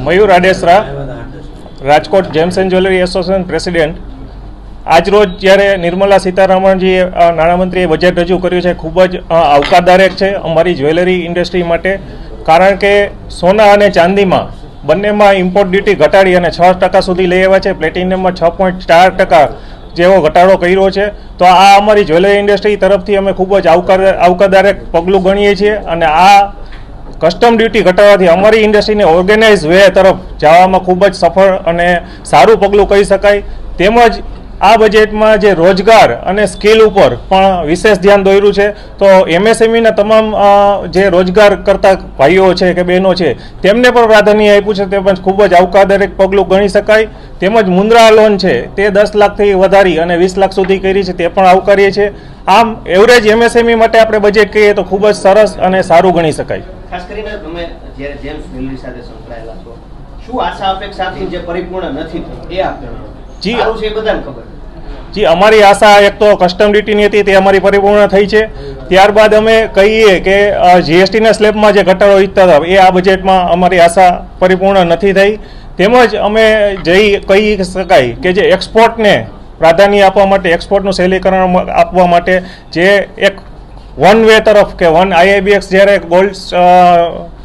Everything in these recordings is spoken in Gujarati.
Mayur Adesara, Rajkot gems and jewellery association president. આજરોજ જ્યારે નિર્મલા સીતારમણજીએ નાણામંત્રીએ બજેટ રજૂ કર્યું છે, ખૂબ જ આવકારદાયક છે અમારી જ્વેલરી ઇન્ડસ્ટ્રી માટે. કારણ કે સોના અને ચાંદીમાં બંનેમાં ઇમ્પોર્ટ ડ્યુટી ઘટાડી અને 6% સુધી લઈ આવ્યા છે. પ્લેટિનિયમમાં 6.4% જેવો ઘટાડો કર્યો છે. તો આ અમારી જ્વેલરી ઇન્ડસ્ટ્રી તરફથી અમે ખૂબ જ આવકારદાયક પગલું ગણીએ છીએ. અને આ કસ્ટમ ડ્યુટી ઘટાડવાથી અમારી ઇન્ડસ્ટ્રીને ઓર્ગેનાઇઝ વે તરફ જવામાં ખૂબ જ સફળ અને સારું પગલું કહી શકાય. તેમજ આ બજેટમાં જે રોજગાર અને સ્કિલ ઉપર પણ વિશેષ ધ્યાન દોર્યું છે. તો એમએસએમઈના તમામ જે રોજગાર કરતા ભાઈઓ છે કે બહેનો છે તેમને પણ પ્રાધાન્ય આપ્યું છે. તે પણ ખૂબ જ આવકારદાયક પગલું ગણી શકાય. તેમજ મુદ્રા લોન છે તે 10 લાખથી વધારી અને 20 લાખ સુધી કરી છે, તે પણ આવકારીએ છીએ. આમ એવરેજ એમએસએમઈ માટે આપણે બજેટ કહીએ તો ખૂબ જ સરસ અને સારું ગણી શકાય. ખાસ કરીને તમે જ્યારે જેમ્સ જ્વેલરી સાથે સંકળાયેલા છો, શું આશા અપેક્ષાથી જે પરિપૂર્ણ નથી થઈ એ આપ જણાવો. જી સારું છે, એ બધાને ખબર. જી, અમારી આશા એક તો કસ્ટમ ડ્યુટીની હતી, તે અમારી પરિપૂર્ણ થઈ છે. ત્યારબાદ અમે કહીએ કે જીએસટીના સ્લેબમાં જે ઘટાડો ઈચ્છતા હતા એ આ બજેટમાં અમારી આશા પરિપૂર્ણ નથી થઈ. તેમજ અમે કહી શકાય કે જે એક્સપોર્ટને પ્રાધાન્ય આપવા માટે, એક્સપોર્ટનું સહેલીકરણ આપવા માટે જે એક વન વે તરફ કે વન IIBX જ્યારે ગોલ્ડ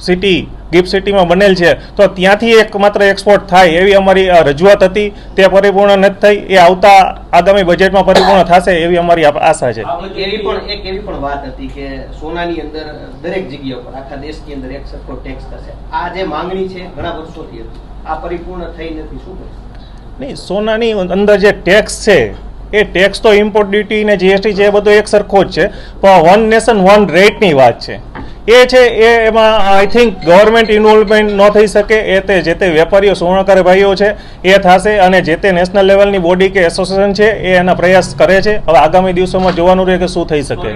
સિટી ગિફ્ટ સિટીમાં બનેલ છે તો ત્યાંથી એકમાત્ર એક્સપોર્ટ થાય એવી અમારી રજૂઆત હતી. તે પરિપૂર્ણ નથી થઈ. એ આવતા આગામી બજેટમાં પરિપૂર્ણ થશે એવી અમારી આશા છે. એવી પણ વાત હતી કે સોનાની અંદર દરેક જગ્યા પર આખા દેશની અંદર એક સરખો ટેક્સ થશે. આ જે માંગણી છે ઘણા વર્ષોથી હતી, આ પરિપૂર્ણ થઈ નથી. શું નહીં, સોનાની અંદર જે ટેક્સ છે એ ટેક્સ તો ઇમ્પોર્ટ ડ્યુટી ને જીએસટી છે એ બધું એક સરખો જ છે. પણ વન નેશન વન રેટની વાત છે એ છે. એમાં આઈ થિંક ગવર્મેન્ટ ઇન્વોલ્વમેન્ટ ન થઈ શકે. જે તે વેપારીઓ સોનાકાર ભાઈઓ છે એ થશે અને જે તે નેશનલ લેવલની બોડી કે એસોસિએશન છે એ એના પ્રયાસ કરે છે. હવે આગામી દિવસોમાં જોવાનું રહે કે શું થઈ શકે.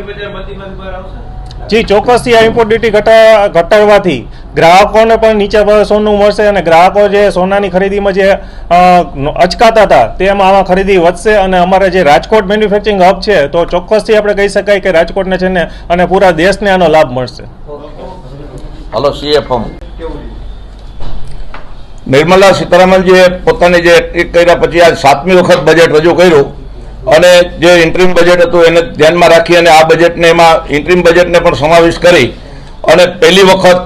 જી, ચોક્કસથી આ ઇમ્પોર્ટ ડ્યુટી ઘટાડવાથી ગ્રાહકોને પણ નીચા ભાવે સોનું મળશે અને ગ્રાહકો જે સોનાની ખરીદીમાં જે અચકાતા હતા તેમાં આમાં ખરીદી વધશે. અને અમારે જે રાજકોટ મેન્યુફેક્ચરિંગ હબ છે તો ચોક્કસથી આપણે કહી શકાય કે રાજકોટને છે ને અને પૂરા દેશને આનો લાભ મળશે. હલો CFM નિર્મલા સીતારમણજીએ પોતાની જે એક્ટિવ કર્યા પછી આજ 7મી વખત બજેટ રજૂ કર્યું અને જે ઇન્ટરિમ બજેટ હતું એને ધ્યાનમાં રાખી અને આ બજેટને એમાં ઇન્ટરિમ બજેટને પણ સમાવેશ કરી અને પહેલી વખત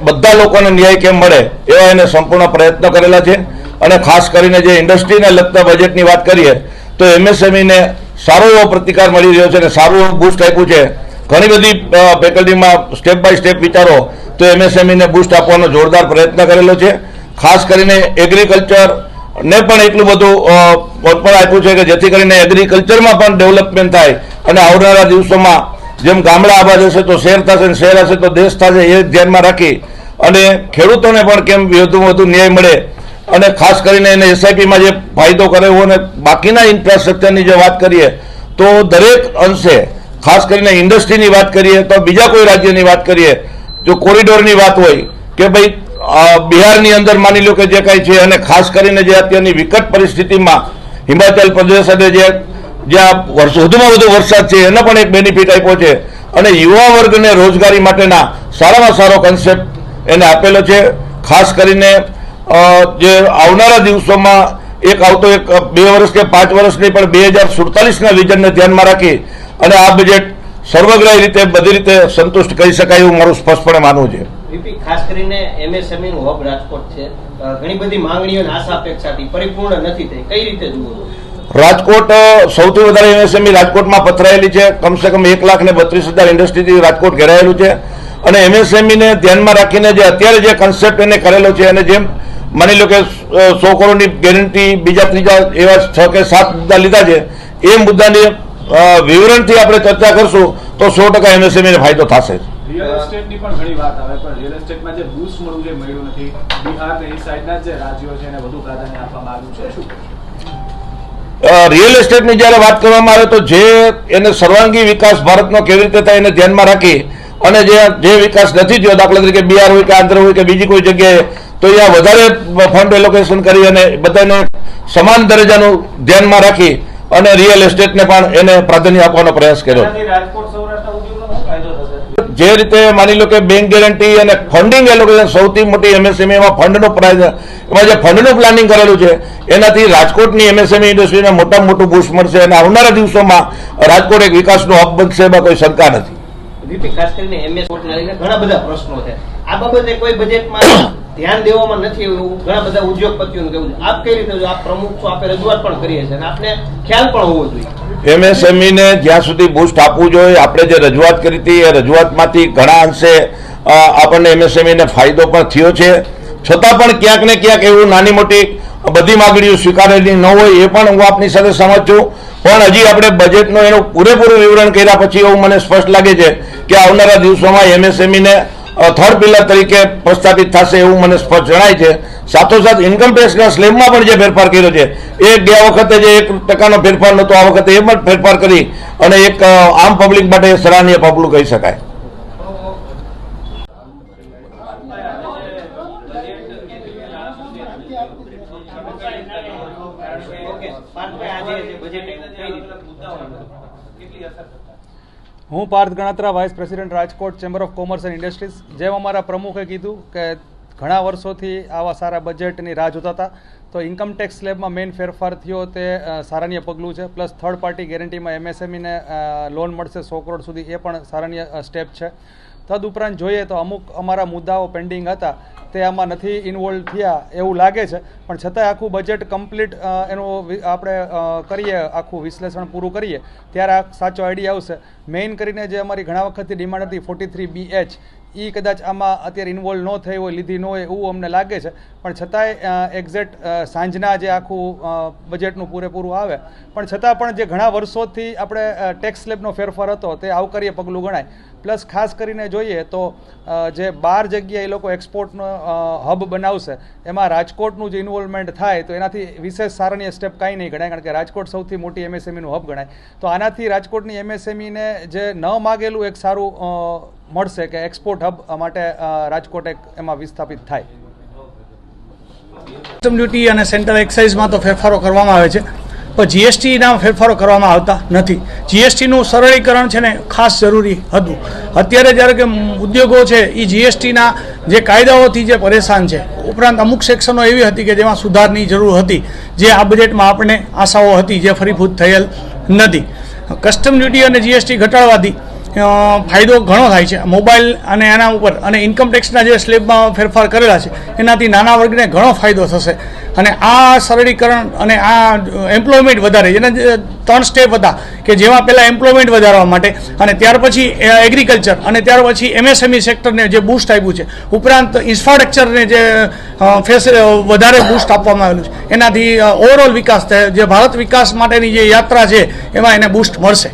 બધા લોકોને ન્યાય કેમ મળે એવા એને સંપૂર્ણ પ્રયત્ન કરેલા છે. અને ખાસ કરીને જે ઇન્ડસ્ટ્રીને લગતા બજેટની વાત કરીએ તો MSMEને સારો એવો પ્રતિકાર મળી રહ્યો છે અને સારું એવું બૂસ્ટ આપ્યું છે. ઘણી બધી ફેકલ્ટીમાં સ્ટેપ બાય સ્ટેપ વિચારો તો MSMEને બૂસ્ટ આપવાનો જોરદાર પ્રયત્ન કરેલો છે. ખાસ કરીને એગ્રીકલ્ચર ને પણ એટલું બધું પણ આપ્યું છે કે જેથી કરીને એગ્રીકલ્ચરમાં પણ ડેવલપમેન્ટ થાય અને આવનારા દિવસોમાં જેમ ગામડા આબાદ હશે તો શહેર થશે, શહેર હશે તો દેશ થશે, એ ધ્યાનમાં રાખી અને ખેડૂતોને પણ કેમ વધુ ન્યાય મળે અને ખાસ કરીને એને SIPમાં જે ફાયદો કર્યો અને બાકીના ઇન્ફ્રાસ્ટ્રક્ચરની જે વાત કરીએ તો દરેક અંશે, ખાસ કરીને ઇન્ડસ્ટ્રીની વાત કરીએ તો બીજા કોઈ રાજ્યની વાત કરીએ, જો કોરિડોરની વાત હોય કે ભાઈ બિહારની અંદર માની લો કે જે કાંઈ છે અને ખાસ કરીને જે અત્યારની વિકટ પરિસ્થિતિમાં હિમાચલ પ્રદેશ અને જ્યાં વધુમાં વધુ વરસાદ છે એને પણ એક બેનિફિટ આપ્યો છે અને યુવા વર્ગને રોજગારી માટેના સારામાં સારો કન્સેપ્ટ એને આપેલો છે. ખાસ કરીને જે આવનારા દિવસોમાં એક 2 વર્ષ કે 5 વર્ષની પણ 2047ના વિઝનને ધ્યાનમાં રાખી અને આ બજેટ સર્વગ્રાહી રીતે બધી રીતે સંતુષ્ટ કરી શકાય એવું મારું સ્પષ્ટપણે માનવું છે. ખાસ કરીને MSME નું હબ રાજકોટ છે, ઘણી બધી માંગણીઓ અને આશા અપેક્ષાથી પરિપૂર્ણ નથી થઈ. કઈ રીતે જુઓ? રાજકોટ સૌથી વધારે MSME રાજકોટમાં પથરાયેલી છે. કમસે કમ 1,32,000 ઇન્ડસ્ટ્રીથી રાજકોટ ઘેરાયેલું છે અને MSMEને ધ્યાનમાં રાખીને જે અત્યારે જે કન્સેપ્ટ એને કરેલો છે અને જેમ માની લો કે 100 કરોડની ગેરંટી બીજા ત્રીજા એવા 6 કે 7 મુદ્દા લીધા છે. એ મુદ્દાની વિવરણથી આપણે ચર્ચા કરશું તો 100% MSMEને ફાયદો થશે. રિયલ એસ્ટેટની પણ ઘણી વાત આવે પણ રિયલ એસ્ટેટમાં જે બૂસ્ટ મળ્યું નથી. બિહાર ને એ સાઈડના જે રાજ્યો છે એને વધુ પ્રાધાન્ય આપવામાં આવ્યું છે. શું રિયલ એસ્ટેટની જ્યારે વાત કરવામાં આવે તો જે એને સર્વાંગી વિકાસ ભારતનો કેવી રીતે થાય એને ધ્યાનમાં રાખી અને જે વિકાસ નથી થયો, દાખલા તરીકે બિહાર હોય કે આંધ્ર હોય કે બીજી કોઈ જગ્યાએ, તો અહીંયા વધારે ફંડ એલોકેશન કરી અને બધાને સમાન દરજ્જાનું ધ્યાનમાં રાખી અને રિયલ એસ્ટેટને પણ એને પ્રાધાન્ય આપવાનો પ્રયાસ કર્યો. જે રીતે માની લો કે બેંક ગેરંટી અને ફંડિંગ એલોકેશન સૌથી મોટી એમએસએમઈમાં ફંડનો પ્રાઇઝ, એમાં જે ફંડનું પ્લાનિંગ કરેલું છે એનાથી રાજકોટની એમએસએમઈ ઇન્ડસ્ટ્રીને મોટામાં મોટું બૂસ્ટ મળશે અને આવનારા દિવસોમાં રાજકોટ એક વિકાસનો હબ બનશે, એમાં કોઈ શંકા નથી. વીપી, ખાસ કરીને એમએસ કોર્ટને લઈને ઘણા બધા પ્રશ્નો છે. આ બાબતે કોઈ બજેટમાં ધ્યાન દેવામાં નથી એવું ઘણા બધા ઉદ્યોગપતિઓનું કહેવું છે. આપ કઈ રીતે, આપ પ્રમુખ છો, આપે રજૂઆત પણ કરીએ છીએ અને આપને ખ્યાલ પણ હોવો જોઈએ. એમએસએમઈને જ્યાં સુધી બૂસ્ટ આપવું જોઈએ, આપણે જે રજૂઆત કરી હતી એ રજૂઆતમાંથી ઘણા અંશે આપણને એમએસએમઈને ફાયદો પણ થયો છે. છતાં પણ ક્યાંક ને ક્યાંક એવું નાની મોટી બધી માગણીઓ સ્વીકારેલી ન હોય એ પણ હું આપની સાથે સહમત છું. પણ હજી આપણે બજેટનું એનું પૂરેપૂરું વિવરણ કર્યા પછી એવું મને સ્પષ્ટ લાગે છે કે આવનારા દિવસોમાં એમએસએમઈને થર્ડ પિલર તરીકે પ્રસ્થાપિત થશે એવું મને સ્પષ્ટ જણાય છે. સાથોસાથ ઇન્કમ ટેક્સના સ્લેબમાં પણ જે ફેરફાર કર્યો છે એ ગયા વખતે જે 1% ફેરફાર નહોતો, આ વખતે એ પણ ફેરફાર કરી અને એક આમ પબ્લિક માટે સરાહનીય પગલું કહી શકાય. હું Parth Ganatra, vice president Rajkot chamber of commerce and industries. જેમ અમારા પ્રમુખે કીધું કે ઘણા વર્ષોથી આવા સારા બજેટની રાહ જોતા હતા, તો ઇન્કમ ટેક્સ સ્લેબમાં મેઇન ફેરફાર થયો તે સારાનીય પગલું છે. પ્લસ થર્ડ પાર્ટી ગેરંટીમાં એમએસએમઈને લોન મળશે 100 કરોડ સુધી, એ પણ સારાનીય સ્ટેપ છે. તદુપરાંત જોઈએ તો અમુક અમારા મુદ્દાઓ પેન્ડિંગ હતા તે આમાં નથી ઇન્વોલ્વ થયા એવું લાગે છે, પણ છતાંય આખું બજેટ કમ્પ્લીટ એનું આપણે કરીએ, આખું વિશ્લેષણ પૂરું કરીએ ત્યારે આ સાચો આઈડિયા આવશે. મેઇન કરીને જે અમારી ઘણા વખતથી ડિમાન્ડ હતી 43BH, એ કદાચ આમાં અત્યારે ઇન્વોલ્વ ન થઈ હોય, લીધી ન હોય એવું અમને લાગે છે. પણ છતાંય એક્ઝેક્ટ સાંજના જે આખું બજેટનું પૂરેપૂરું આવે, પણ છતાં પણ જે ઘણા વર્ષોથી આપણે ટેક્સ સ્લેબનો ફેરફાર હતો તે આવકાર્ય પગલું ગણાય. પ્લસ ખાસ કરીને જોઈએ તો જે 12 જગ્યાએ એ લોકો એક્સપોર્ટનો હબ બનાવશે, એમાં રાજકોટનું જે ઇન્વોલ્વમેન્ટ થાય તો એનાથી વિશેષ સારાનીય સ્ટેપ કાંઈ નહીં ગણાય, કારણ કે રાજકોટ સૌથી મોટી એમએસએમઈનું હબ ગણાય. તો આનાથી રાજકોટની એમએસએમઈને જે ન માગેલું એક સારું મળશે કે એક્સપોર્ટ હબ માટે રાજકોટ એક એમાં વિસ્થાપિત થાય. કસ્ટમ ડ્યુટી અને સેન્ટ્રલ એક્સાઇઝમાં તો ફેરફારો કરવામાં આવે છે, પણ જીએસટીના ફેરફારો કરવામાં આવતા નથી. જીએસટીનું સરળીકરણ છે ને ખાસ જરૂરી હતું. અત્યારે જ્યારે કે ઉદ્યોગો છે એ જીએસટીના જે કાયદાઓથી જે પરેશાન છે, ઉપરાંત અમુક સેક્શનો એવી હતી કે જેમાં સુધારની જરૂર હતી, જે આ બજેટમાં આપણને આશાઓ હતી જે ફરીભૂત થયેલ નથી. કસ્ટમ ડ્યુટી અને જીએસટી ઘટાડવાથી ફાયદો ઘણો થાય છે મોબાઈલ અને એના ઉપર, અને ઇન્કમ ટેક્સના જે સ્લેબમાં ફેરફાર કરેલા છે એનાથી નાના વર્ગને ઘણો ફાયદો થશે. અને આ સરળીકરણ અને આ એમ્પ્લોયમેન્ટ વધારે, જેના 3 સ્ટેપ હતા કે જેમાં પહેલાં એમ્પ્લોયમેન્ટ વધારવા માટે, અને ત્યાર પછી એગ્રીકલ્ચર, અને ત્યાર પછી એમએસએમઈ સેક્ટરને જે બૂસ્ટ આપ્યું છે, ઉપરાંત ઇન્ફ્રાસ્ટ્રક્ચરને જે વધારે બૂસ્ટ આપવામાં આવેલું છે, એનાથી ઓવરઓલ વિકાસ થાય. જે ભારત વિકાસ માટેની જે યાત્રા છે એમાં એને બૂસ્ટ મળશે.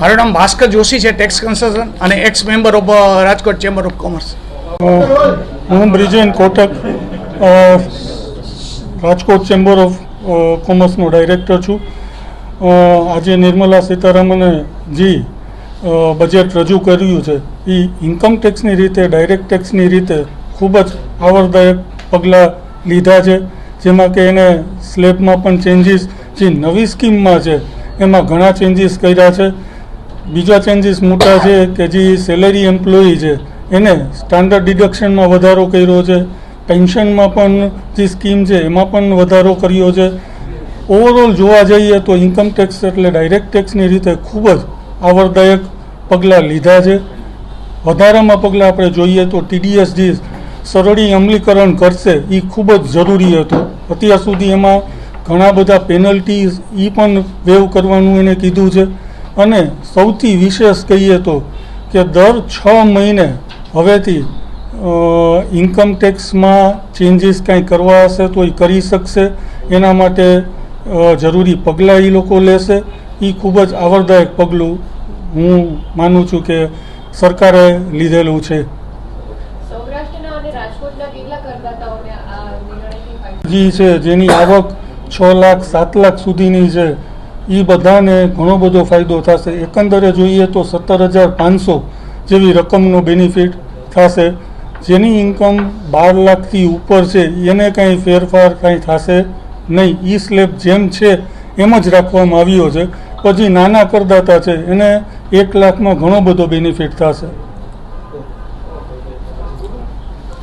મારું નામ ભાસ્કર જોશી છે, ટેક્સ કન્સલ્ટન્ટ અને ex member of Rajkot chamber of commerce. હું બ્રિજેન કોટક, રાજકોટ ચેમ્બર ઓફ કોમર્સનો ડાયરેક્ટર છું. આજે નિર્મલા સીતારામને જે બજેટ રજૂ કર્યું છે એ ઇન્કમ ટેક્સની રીતે, ડાયરેક્ટ ટેક્સની રીતે ખૂબ જ આવરદાયક પગલાં લીધા છે. જેમાં કે એને સ્લેબમાં પણ ચેન્જીસ, જે નવી સ્કીમમાં છે એમાં ઘણા ચેન્જીસ કર્યા છે. બીજા ચેન્જીસ મોટા છે કે જે સેલેરી એમ્પ્લોયી છે એને સ્ટાન્ડર્ડ ડિડક્શનમાં વધારો કર્યો છે. પેન્શનમાં પણ જે સ્કીમ છે એમાં પણ વધારો કર્યો છે. ઓવરઓલ જોવા જઈએ તો ઇન્કમ ટેક્સ એટલે ડાયરેક્ટ ટેક્સની રીતે ખૂબ જ આવરદાયક પગલાં લીધા છે. વધારામાં પગલાં આપણે જોઈએ તો TDS જે સરળી અમલીકરણ કરશે એ ખૂબ જ જરૂરી હતું. અત્યાર સુધી એમાં ઘણા બધા પેનલ્ટીઝ એ પણ વેવ કરવાનું એને કીધું છે. અને સૌથી વિશેષ કહીએ તો કે દર 6 મહિને હવેથી ઇન્કમ ટેક્સમાં ચેન્જીસ કાંઈ કરવા હશે તો એ કરી શકશે. એના માટે જરૂરી પગલાં એ લોકો લેશે. એ ખૂબ જ આવરદાયક પગલું હું માનું છું કે સરકારે લીધેલું છે. જે છે જેની આવક 6 લાખ 7 લાખ સુધીની છે એ બધાને ઘણો બધો ફાયદો થશે. એકંદરે જોઈએ તો 17,500 જેવી રકમનો બેનિફિટ થશે. જેની ઇન્કમ 12 લાખથી ઉપર છે એને કાંઈ ફેરફાર કાંઈ થશે નહીં. એ સ્લેબ જેમ છે એમ જ રાખવામાં આવ્યો છે. પછી નાના કરદાતા છે એને 1 લાખમાં ઘણો બધો બેનિફિટ થશે.